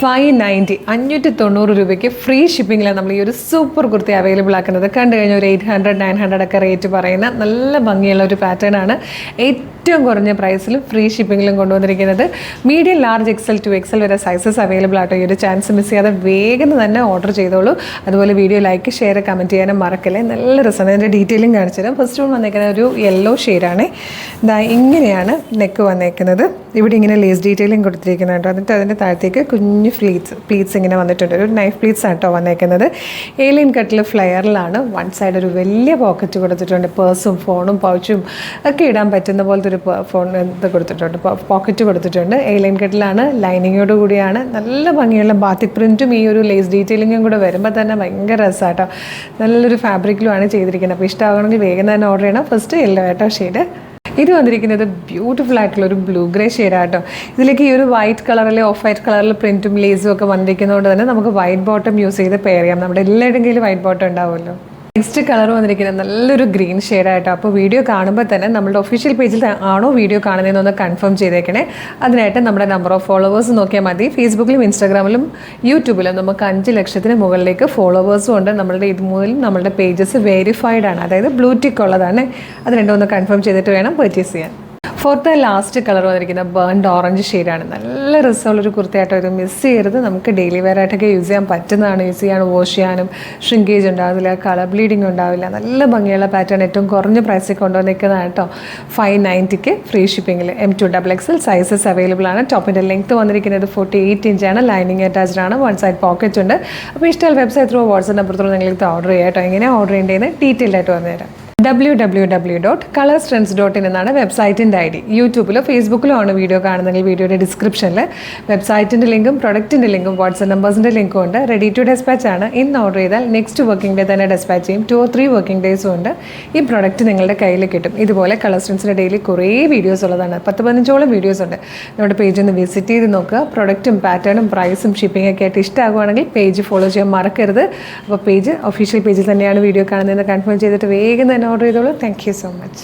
590 590 രൂപയ്ക്ക് ഫ്രീ ഷിപ്പിങ്ങിലാണ് നമ്മൾ ഈ ഒരു സൂപ്പർ കുർത്തി അവൈലബിൾ ആക്കുന്നത്. കണ്ടു കഴിഞ്ഞാൽ ഒരു 800 900 ഒക്കെ റേറ്റ് പറയുന്ന നല്ല ഭംഗിയുള്ള ഒരു പാറ്റേൺ ആണ്. ഏറ്റവും കുറഞ്ഞ പ്രൈസിലും ഫ്രീ ഷിപ്പിങ്ങിലും കൊണ്ടുവന്നിരിക്കുന്നത്. Medium, large, XL to XL വരെ സൈസസ് അവൈലബിൾ ആട്ടോ. ഈ ഒരു ചാൻസ് മിസ് ചെയ്യാതെ വേഗം തന്നെ ഓർഡർ ചെയ്തോളൂ. അതുപോലെ വീഡിയോ ലൈക്ക്, ഷെയർ, കമൻറ്റ് ചെയ്യാനും മറക്കല്ലേ. നല്ല രസമാണ്. അതിൻ്റെ ഡീറ്റെയിലും കാണിച്ചു തരാം. ഫസ്റ്റ് വൺ വന്നേക്കുന്നത് ഒരു യെല്ലോ ഷെയ്ഡാണ്. ഇതാ ഇങ്ങനെയാണ് നെക്ക് വന്നേക്കുന്നത്. ഇവിടെ ഇങ്ങനെ ലേസ് ഡീറ്റെയിലും കൊടുത്തിരിക്കുന്നത് കേട്ടോ. എന്നിട്ട് അതിൻ്റെ താഴത്തേക്ക് കുഞ്ഞ് പ്ലീറ്റ്സ് ഇങ്ങനെ വന്നിട്ടുണ്ട്. ഒരു നൈഫ് പ്ലീറ്റ്സ് ആണ് കേട്ടോ വന്നേക്കുന്നത്. ഏലിയൻ കട്ടിൽ ഫ്ലെയറിലാണ്. വൺ സൈഡ് ഒരു വലിയ പോക്കറ്റ് കൊടുത്തിട്ടുണ്ട്. പേഴ്സും ഫോണും പൗച്ചും ഒക്കെ ഇടാൻ പറ്റുന്ന പോലത്തെ ഒരു ഫോൺ ഇത് കൊടുത്തിട്ടുണ്ട്, പോക്കറ്റ് കൊടുത്തിട്ടുണ്ട്. ഏലിയൻ കട്ടിലാണ്, ലൈനിങ്ങോട് കൂടിയാണ്. നല്ല ഭംഗിയുള്ള ബാത്തിക് പ്രിൻറ്റും ഈ ഒരു ലേസ് ഡീറ്റെയിലിങ്ങും കൂടെ വരുമ്പോൾ തന്നെ ഭയങ്കര രസമാട്ടോ. നല്ലൊരു ഫാബ്രിക്കിലുമാണ് ചെയ്തിരിക്കുന്നത്. അപ്പോൾ ഇഷ്ടമാകണമെങ്കിൽ വേഗം തന്നെ ഓർഡർ ചെയ്യണം. ഫസ്റ്റ് യെല്ലോ ആട്ടോ ഷെയ്ഡ്. ഇത് വന്നിരിക്കുന്നത് ബ്യൂട്ടിഫുൾ ആയിട്ടുള്ള ഒരു ബ്ലൂ ഗ്രേ ഷെയ്ഡാട്ടോ. ഇതിലേക്ക് ഈ ഒരു വൈറ്റ് കളറിൽ, ഓഫ് വൈറ്റ് കളറിൽ പ്രിൻറ്റും ലേസും ഒക്കെ വന്നിരിക്കുന്നതുകൊണ്ട് തന്നെ നമുക്ക് വൈറ്റ് ബോട്ടം യൂസ് ചെയ്ത് പെയർ ചെയ്യാം. നമ്മുടെ എല്ലാവരുടെയും കയ്യിൽ വൈറ്റ് ബോട്ടം ഉണ്ടാവുമല്ലോ. നെക്സ്റ്റ് കളർ വന്നിരിക്കുന്നത് നല്ലൊരു ഗ്രീൻ ഷെയ്ഡായിട്ടോ. അപ്പോൾ വീഡിയോ കാണുമ്പോൾ തന്നെ നമ്മുടെ ഒഫീഷ്യൽ പേജിൽ ആണോ വീഡിയോ കാണുന്നതെന്നൊന്ന് കൺഫേം ചെയ്തേക്കണേ. അതിനായിട്ട് നമ്മുടെ നമ്പർ ഓഫ് ഫോളോവേഴ്സ് നോക്കിയാൽ മതി. ഫേസ്ബുക്കിലും ഇൻസ്റ്റാഗ്രാമിലും യൂട്യൂബിലും നമുക്ക് 5 ലക്ഷത്തിന് മുകളിലേക്ക് ഫോളോവേഴ്സും ഉണ്ട്. നമ്മളുടെ ഇതുമുതൽ നമ്മളുടെ പേജസ് വെരിഫൈഡ് ആണ്, അതായത് ബ്ലൂ ടിക്ക് ഉള്ളതാണ്. അത് രണ്ടും ഒന്ന് കൺഫേം ചെയ്തിട്ട് വേണം പർച്ചേസ് ചെയ്യാൻ. ഫോർത്ത് ലാസ്റ്റ് കളർ വന്നിരിക്കുന്ന ബേൺഡ് ഓറഞ്ച് ഷെയ്ഡാണ്. നല്ല രസമുള്ളൊരു കുർത്തിയായിട്ടോ. ഇത് മിസ് ചെയ്യരുത്. നമുക്ക് ഡെയിലി വെയർ ആയിട്ടൊക്കെ യൂസ് ചെയ്യാൻ പറ്റുന്നതാണ്. യൂസ് ചെയ്യാൻ, വാഷ് ചെയ്യാനും ഷ്രിങ്കേജ് ഉണ്ടാവില്ല, കളർ ബ്ലീഡിങ് ഉണ്ടാവില്ല. നല്ല ഭംഗിയുള്ള പാറ്റേൺ. ഏറ്റവും കുറഞ്ഞ പ്രൈസിൽ കൊണ്ടുവന്നിരിക്കുന്നതാണ് കേട്ടോ. 590 ഫ്രീ ഷിപ്പിങ്ങിൽ. M2XXL സൈസസ് അവൈലബിൾ ആണ്. ടോപ്പിൻ്റെ ലെങ്ത്ത് വന്നിരിക്കുന്നത് 48 ഇഞ്ചാണ്. ലൈനിങ് അറ്റാച്ച്ഡ് ആണ്. വൺ സൈഡ് പോക്കറ്റ് ഉണ്ട്. അപ്പോൾ ഇഷ്ടമുള്ള website through, WhatsApp number through നിങ്ങൾക്ക് ഓർഡർ ചെയ്യാം കേട്ടോ. എങ്ങനെ ഓർഡർ ചെയ്യേണ്ടതെന്ന് ഡീറ്റെയിൽ ആയിട്ട് വന്നുതരാം. www.colorstrends.in എന്നാണ് വെബ്സൈറ്റിൻ്റെ ID. യൂട്യൂബിലോ ഫേസ്ബുക്കിലോ ആണ് വീഡിയോ കാണുന്നതെങ്കിൽ വീഡിയോയുടെ ഡിസ്ക്രിപ്ഷനിൽ വെബ്സൈറ്റിൻ്റെ ലിങ്കും പ്രൊഡക്റ്റിൻ്റെ ലിങ്കും വാട്സ്ആപ്പ് നമ്പേഴ്സിൻ്റെ ലിങ്കും ഉണ്ട്. റെഡി ടു ഡെസ്പാച്ച് ആണ്. ഇന്ന് ഓർഡർ ചെയ്താൽ നെക്സ്റ്റ് വർക്കിംഗ് ഡേ തന്നെ ഡെസ്പാച്ച് ചെയ്യും. 2 or 3 വർക്കിംഗ് ഡേയ്സും ഉണ്ട്. ഈ പ്രൊഡക്റ്റ് നിങ്ങളുടെ കയ്യിൽ കിട്ടും. ഇതുപോലെ കളർ സ്ട്രെൻസിൻ്റെ ഡെയിലി കുറേ വീഡിയോസ് ഉള്ളതാണ്. 10-15ഓളം വീഡിയോസ് ഉണ്ട്. നമ്മുടെ പേജ് ഒന്ന് വിസിറ്റ് ചെയ്ത് നോക്കുക. പ്രൊഡക്റ്റും പാറ്റേണും പ്രൈസും ഷിപ്പിംഗ് ഒക്കെ ആയിട്ട് ഇഷ്ടമാകുവാണെങ്കിൽ പേജ് ഫോളോ ചെയ്യാൻ മറക്കരുത്. അപ്പോൾ പേജ് ഒഫീഷ്യൽ പേജിൽ തന്നെയാണ് വീഡിയോ കാണുന്നതെന്ന് കൺഫേം ചെയ്തിട്ട് വേഗം തന്നെ ഓർഡർ ചെയ്തോളൂ. Thank you so much.